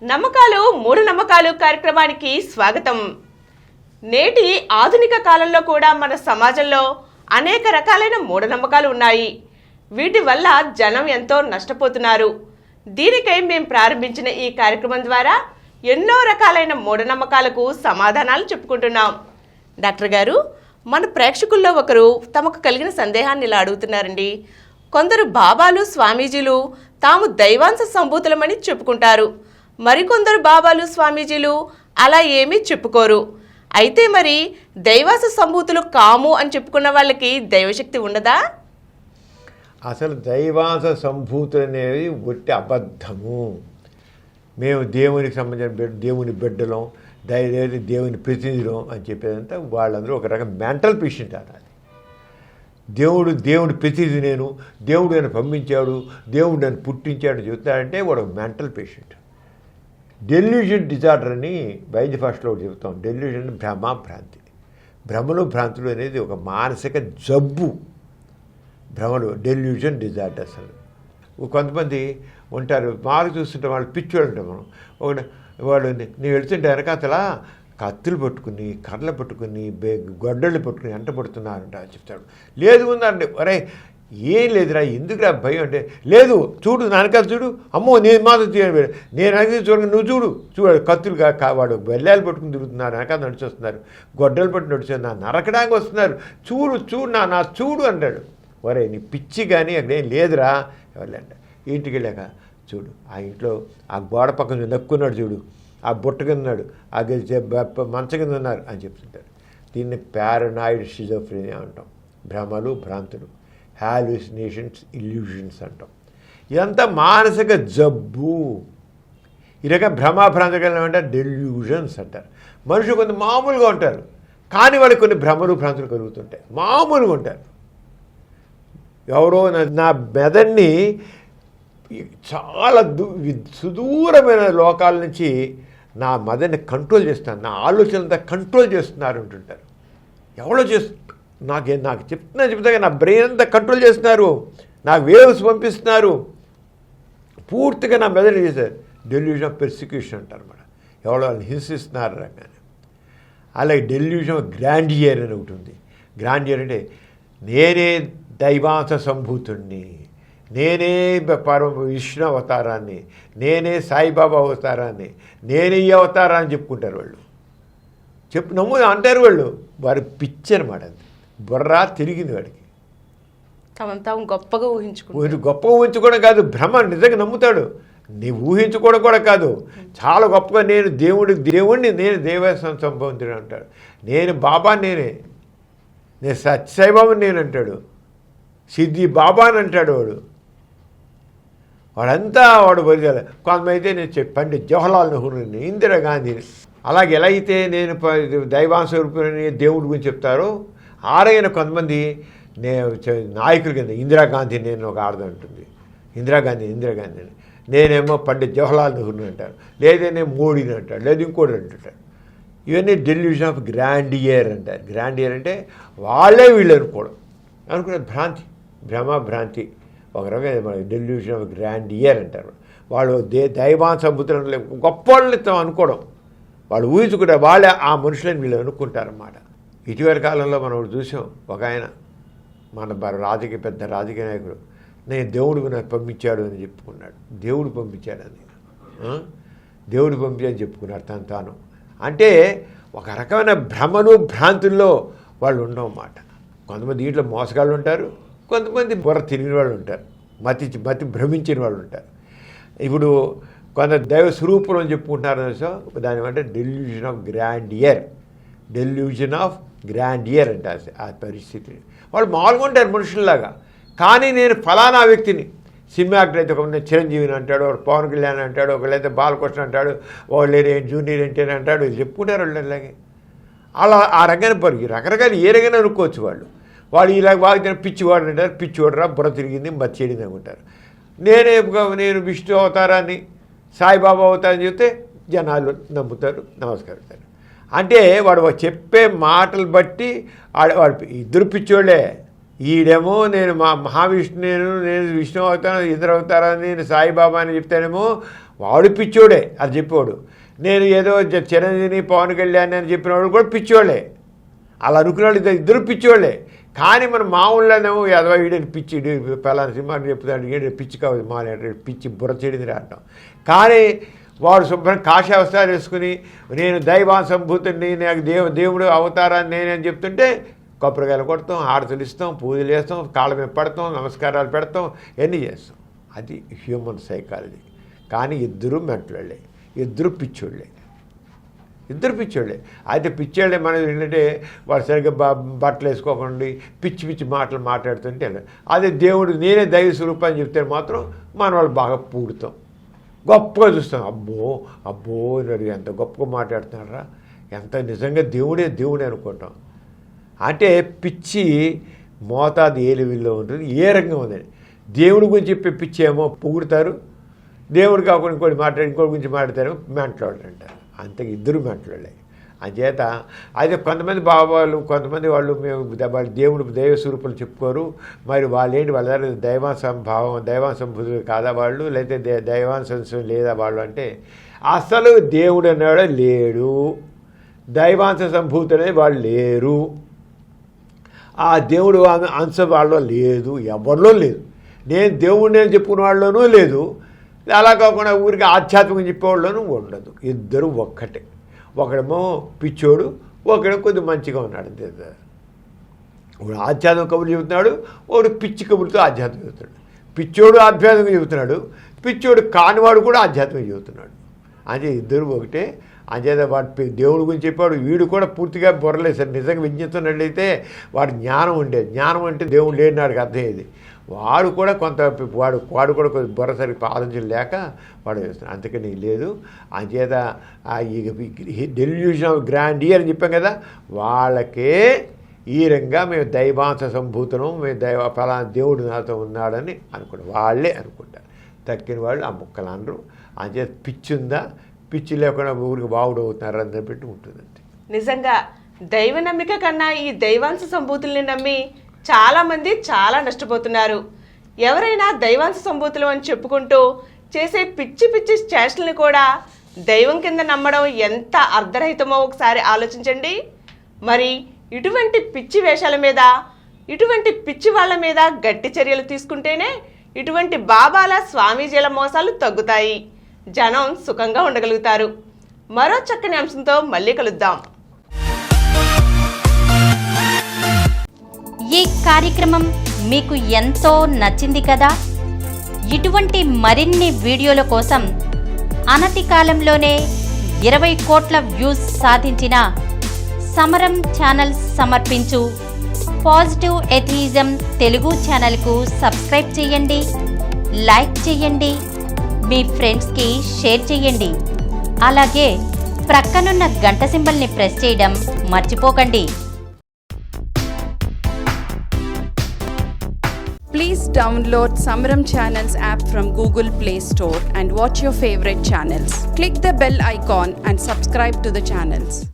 నమ్మకాలు మూఢనమ్మకాలు కార్యక్రమానికి స్వాగతం. నేటి ఆధునిక కాలంలో కూడా మన సమాజంలో అనేక రకాలైన మూఢనమ్మకాలు ఉన్నాయి. వీటి వల్ల జనం ఎంతో నష్టపోతున్నారు. దీనికై మేము ప్రారంభించిన ఈ కార్యక్రమం ద్వారా ఎన్నో రకాలైన మూఢనమ్మకాలకు సమాధానాలు చెప్పుకుంటున్నాం. డాక్టర్ గారు, మన ప్రేక్షకుల్లో ఒకరు తమకు కలిగిన సందేహాన్ని ఇలా అడుగుతున్నారండి. కొందరు బాబాలు స్వామీజీలు తాము దైవాంశ సంభూతులమని చెప్పుకుంటారు. మరికొందరు బాబాలు స్వామీజీలు అలా ఏమీ చెప్పుకోరు. అయితే మరి దైవాంశ సంభూతులు కాము అని చెప్పుకున్న వాళ్ళకి దైవశక్తి ఉండదా? అసలు దైవాంశ సంభూతులు అనేవి ఒట్టి అబద్ధము. మేము దేవునికి సంబంధించిన దేవుని బిడ్డలం, దేవుని ప్రతినిధులం అని చెప్పేదంతా వాళ్ళందరూ ఒక రకం మెంటల్ పేషెంట్ అన్నది. దేవుడి ప్రతినిధి నేను, దేవుడు నన్ను పంపించాడు, దేవుడు నన్ను పుట్టించాడు చెబుతాడంటే వాడు మెంటల్ పేషెంట్. డెల్యూజన్ డిజార్డర్ అని వైద్య భాషలో చెబుతాం. డెల్యూజన్ భ్రమభ్రాంతి. భ్రమలు భ్రాంతులు అనేది ఒక మానసిక జబ్బు. భ్రమలు డెల్యూజన్ డిజార్డర్. అసలు కొంతమంది ఉంటారు, మాకు చూస్తుంటే వాళ్ళు పిచ్చోడు ఉంటాం మనం. వాడు నేను వెళ్తుంటే వెనకాతల కత్తులు పట్టుకుని, కర్రలు పట్టుకుని, గొడ్డళ్ళు పట్టుకుని ఎంట పడుతున్నారంట చెప్తాడు. లేదు ఉందండి, అరే ఏం లేదురా, ఎందుకురా భయం అంటే, లేదు చూడు నాన్నకాలు చూడు, అమ్మో నేను మాత్రం నేను అనేది చూడగా నువ్వు చూడు కత్తులు వాడు బెల్లాలు పట్టుకుని తిరుగుతున్నారు, వెనకాల నడిచొస్తున్నారు, గొడ్డలు పట్టు నడుచున్నారు, నరకడానికి వస్తున్నారు, చూడు నా చూడు అంటాడు. ఒరే నీ పిచ్చి కానీ అక్కడేం లేదురా ఎవరంట. ఇంటికి వెళ్ళాక చూడు, ఆ ఇంట్లో ఆ గోడ పక్కన నక్కున్నాడు చూడు, ఆ బుట్ట కింద ఉన్నాడు, ఆ మంచ కింద ఉన్నారు అని చెప్తుంటారు. దీన్ని పారనాయిడ్ షిజోఫ్రెనియా అంటాం. భ్రమలు భ్రాంతులు, హాలుసినేషన్స్, ఇల్యూషన్స్ అంటాం. ఇదంతా మానసిక జబ్బు. ఈ రకం భ్రమాభ్రాంతికలు ఏమంటే డెల్యూషన్స్ అంటారు. మనుషులు కొంత మామూలుగా ఉంటారు, కానీ వాళ్ళకి కొన్ని భ్రమలు భ్రాంతులు కలుగుతుంటాయి. మామూలుగా ఉంటారు. ఎవరో నా మెదడుని చాలా సుదూరమైన లోకాల నుంచి నా మెదడుని కంట్రోల్ చేస్తాను, నా ఆలోచనలంతా కంట్రోల్ చేస్తున్నారు అంటుంటారు. ఎవరో నాకు చెప్తా నా బ్రెయిన్ అంతా కంట్రోల్ చేస్తున్నారు, నాకు వేవ్స్ పంపిస్తున్నారు, పూర్తిగా నా మెదడు చేశారు. డెల్యూషన్ ఆఫ్ పెర్సిక్యూషన్ అంటారు అన్నమాట. ఎవరో వాళ్ళని హింసిస్తున్నారు రంగానే. అలాగే డెల్యూషన్ ఆఫ్ గ్రాండియర్ అని ఒకటి ఉంది. గ్రాండియర్ అంటే నేనే దైవాంశ సంభూతుణ్ణి, నేనే విష్ణు అవతారాన్ని, నేనే సాయిబాబా అవతారాన్ని, నేనే ఈ అవతారాన్ని చెప్పుకుంటారు వాళ్ళు. అంటారు వాళ్ళు. వారి పిచ్చి అనమాట. అది బుర్రా తిరిగింది వాడికి. గొప్పగా ఊహించుకోవడం కాదు, భ్రమ. నిజంగా నమ్ముతాడు. నీవు ఊహించుకోవడం కూడా కాదు, చాలా గొప్పగా నేను దేవుణ్ణి నేను దేవస్థానం సంభవించడం అంటాడు. నేను బాబా నేను సత్యసాయిబాబాని నేను అంటాడు. సిద్ధి బాబా అని అంటాడు వాడు బలిగాలి. కొంతమైతే నేను పండిత్ జవహర్లాల్ నెహ్రూని, ఇందిరాగాంధీని. అలాగే ఎలా అయితే నేను దైవాంశ రూపాన్ని దేవుడి గురించి చెప్తారో ఆరైన కొంతమంది నాయకుల కింద ఇందిరాగాంధీ నేను ఒక ఆడది అంటుంది. ఇందిరాగాంధీ నేనేమో పండిత్ జవహర్లాల్ నెహ్రూని అంటారు, లేదేనే మోడీని అంటాడు, లేదు ఇంకోటి అంటుంటాడు. ఇవన్నీ డెల్యూషన్ ఆఫ్ గ్రాండియర్ అంటారు. గ్రాండియర్ అంటే వాళ్ళే వీళ్ళు అనుకునే భ్రాంతి, భ్రమభ్రాంతి. ఒక రకంగా డెల్యూషన్ ఆఫ్ గ్రాండియర్ అంటారు. వాళ్ళు దైవాంశ సంభూతులు గొప్ప వాళ్ళని అనుకోవడం, వాళ్ళు ఊహించుకుంటే వాళ్ళే ఆ మనుషులని వీళ్ళు అనుకుంటారన్నమాట. ఇటీవల కాలంలో మనం చూసాం. ఒక ఆయన మన పెద్ద రాజకీయ నాయకుడు, నేను దేవుడు నాకు పంపించాడు అని చెప్పుకున్నాడు. దేవుడు పంపించాడని చెప్పుకున్నాడు తాను. అంటే ఒక రకమైన భ్రమలు భ్రాంతుల్లో వాళ్ళు ఉండవన్నమాట. కొంతమంది దీంట్లో మోసగాళ్ళు ఉంటారు, కొంతమంది బుర్ర తిరిగిన వాళ్ళు ఉంటారు, మతి భ్రమించిన వాళ్ళు ఉంటారు. ఇప్పుడు కొంత దైవ స్వరూపం అని చెప్పుకుంటున్నారు. దాని అంటే డెల్యూషన్ ఆఫ్ గ్రాండియర్ అంటే ఆ పరిస్థితి. వాళ్ళు మామూలుగా ఉంటారు మనుషుల్లాగా, కానీ నేను ఫలానా వ్యక్తిని. సినిమా యాక్టర్ అయితే ఒక చిరంజీవిని అంటాడు, ఒక పవన్ కళ్యాణ్ అంటాడు, ఒకళ్ళైతే బాలకృష్ణ అంటాడు, వాళ్ళు జూనియర్ ఎన్టీఆర్ అంటాడు, చెప్పుకుంటారు వాళ్ళు. అలాగే అలా ఆ రంగాన్ని పరిగి రకరకాల ఏ రంగానే అనుకోవచ్చు. వాళ్ళు ఇలా బాగా పిచ్చివాడు అంటారు, పిచ్చివాడురా బుర్ర తిరిగింది మతి చేడింది అనుకుంటారు. నేను విష్ణు అవతారాన్ని, సాయిబాబా అవతారాన్ని చెప్తే జనాలు నమ్ముతారు, నమస్కరిస్తారు. అంటే వాడు చెప్పే మాటలు బట్టి వాడు ఇద్దరు పిచ్చోళ్ళే. ఈడేమో నేను మహావిష్ణు నేను విష్ణు అవుతాను, ఇంద్ర అవుతారని నేను సాయిబాబా అని చెప్తానేమో వాడు పిచ్చోడే అది చెప్పేవాడు. నేను ఏదో చిరంజీవి పవన్ కళ్యాణ్ అని చెప్పినవాడు కూడా పిచ్చోళ్ళే. అలా అనుకునేవాళ్ళు ఇద్దరు పిచ్చోళ్ళే. కానీ మన మామూలులోనేమో ఎదవా వీడని పిచ్చి పలానా సినిమాని చెప్తాడు ఈడ పిచ్చి కావాలి మా పిచ్చి బుర్ర చెడింది రావటం. కానీ వాడు శుభ్రం కాషావస్థాలు వేసుకుని నేను దైవాసంభూతుని నాకు దేవుడు అవతారాన్ని నేనని చెప్తుంటే కొబ్బరికాయలు కొడతాం, హారతులు ఇస్తాం, పూజలు చేస్తాం, కాళ్ళ మీద పడతాం, నమస్కారాలు పెడతాం, ఎన్ని చేస్తాం. అది హ్యూమన్ సైకాలజీ. కానీ ఇద్దరు మెంటలే, ఇద్దరు పిచ్చోళ్ళే. అయితే పిచ్చోళ్ళే మనం ఏంటంటే వాడు సరిగ్గా బట్టలు వేసుకోకండి పిచ్చి పిచ్చి మాటలు మాట్లాడుతుంటే అదే దేవుడు నేనే దైవ స్వరూపం అని చెప్తే మాత్రం మన వాళ్ళు బాగా పూడుతాం, గొప్పగా చూస్తాం. అబ్బో ఎంత గొప్పగా మాట్లాడుతున్నారా, ఎంత నిజంగా దేవుడే అనుకుంటాం. అంటే పిచ్చి మోతాదు ఏ లెవెల్లో ఉంటుంది, ఏ రంగం ఉందని. దేవుడి గురించి చెప్పే పిచ్చి ఏమో పొగుడుతారు, దేవుడు కాకుండా ఇంకోటి గురించి మాట్లాడతారు, మెంటలోళ్ళు అంటారు. అంతే, ఇద్దరు మెంటలోళ్ళే. అంచేత అయితే కొంతమంది బాబాలు కొంతమంది వాళ్ళు మేము దేవుడు దైవ స్వరూపులు చెప్పుకోరు. మరి వాళ్ళేంటి వాళ్ళ దగ్గర దైవాంశంభూతులు కాదా వాళ్ళు, లేకపోతే దైవాంశం లేదా వాళ్ళు అంటే అసలు దేవుడు అన్నాడు లేడు, దైవాంశ సంభూతి అనేది వాళ్ళు లేరు. ఆ దేవుడు అంశ వాళ్ళలో లేదు, ఎవరిలో లేదు. నేను దేవుడిని అని చెప్పుకున్న వాళ్ళలోనూ లేదు, అలా కాకుండా ఊరికి ఆధ్యాత్మికం చెప్పేవాళ్ళలోనూ ఉండదు. ఇద్దరు ఒక్కటే. ఒకడేమో పిచ్చోడు, ఒకడేమో కొద్దిగా మంచిగా ఉన్నాడు అంతే. ఒకడు ఆధ్యాత్మిక కబుర్లు చెబుతున్నాడు, ఒకడు పిచ్చి కబుర్లతో ఆధ్యాత్మిక చెబుతున్నాడు. పిచ్చోడు ఆధ్యాత్మికంగా చెబుతున్నాడు, పిచ్చోడు కానివాడు కూడా ఆధ్యాత్మికంగా చెబుతున్నాడు. అంటే ఇద్దరు ఒకటే. అంచేత వాడు దేవుడి గురించి చెప్పాడు, వీడు కూడా పూర్తిగా బొరలేసాడు. నిజంగా విజ్ఞతున్నట్లయితే వాడు జ్ఞానం ఉండేది. జ్ఞానం అంటే దేవుడు లేనినాడికి అర్థమయ్యేది. వాడు కూడా వాడు కూడా కొంచెం బొర్ర సరిగ్గా ఆలోచన లేక వాడు వేస్తున్నాడు. అందుకని లేదు. అంచేత డెల్యూషన్ ఆఫ్ గ్రాండియర్ అని చెప్పాం కదా, వాళ్ళకే ఈ రంగా మేము దైవాంశ సంభూతనం, మేము ఫలానా దేవుడు నాతో ఉన్నాడని అనుకుంటాం. వాళ్ళే అనుకుంటారు. తక్కిన వాళ్ళు ఆ ముక్కలు అనరు. అంచేత పిచ్చి ఉందా, పిచ్చి లేకుండా ఊరికి బాగుడు అవుతున్నారు అని పెట్టి ఉంటుందండి. నిజంగా దైవ నమ్మిక కన్నా ఈ దైవాంశ సంభూతుల్ని నమ్మి చాలామంది చాలా నష్టపోతున్నారు. ఎవరైనా దైవాంశ సంభూతులు అని చెప్పుకుంటూ చేసే పిచ్చి పిచ్చి చేష్టల్ని కూడా దైవం కింద నమ్మడం ఎంత అర్ధరహితమో ఒకసారి ఆలోచించండి. మరి ఇటువంటి పిచ్చి వేషాల మీద, ఇటువంటి పిచ్చి వాళ్ళ మీద గట్టి చర్యలు తీసుకుంటేనే ఇటువంటి బాబాల స్వామీజీల మోసాలు తగ్గుతాయి, జనం సుఖంగా ఉండగలుగుతారు. మరో చక్కని అంశంతో మళ్ళీ కలుద్దాం. ఈ కార్యక్రమం మీకు ఎంతో నచ్చింది కదా. ఇటువంటి మరిన్ని వీడియోల కోసం అనతి కాలంలోనే 20 కోట్ల వ్యూస్ సాధించిన సమరం ఛానల్స్ సమర్పించు పాజిటివ్ ఎథియిజం తెలుగు ఛానల్కు సబ్స్క్రైబ్ చేయండి, లైక్ చేయండి, మీ ఫ్రెండ్స్కి షేర్ చేయండి. అలాగే ప్రక్కనున్న గంట సింబల్ని ప్రెస్ చేయడం మర్చిపోకండి. Please download Samaram Channels app from Google Play Store and watch your favorite channels. Click the bell icon and subscribe to the channels.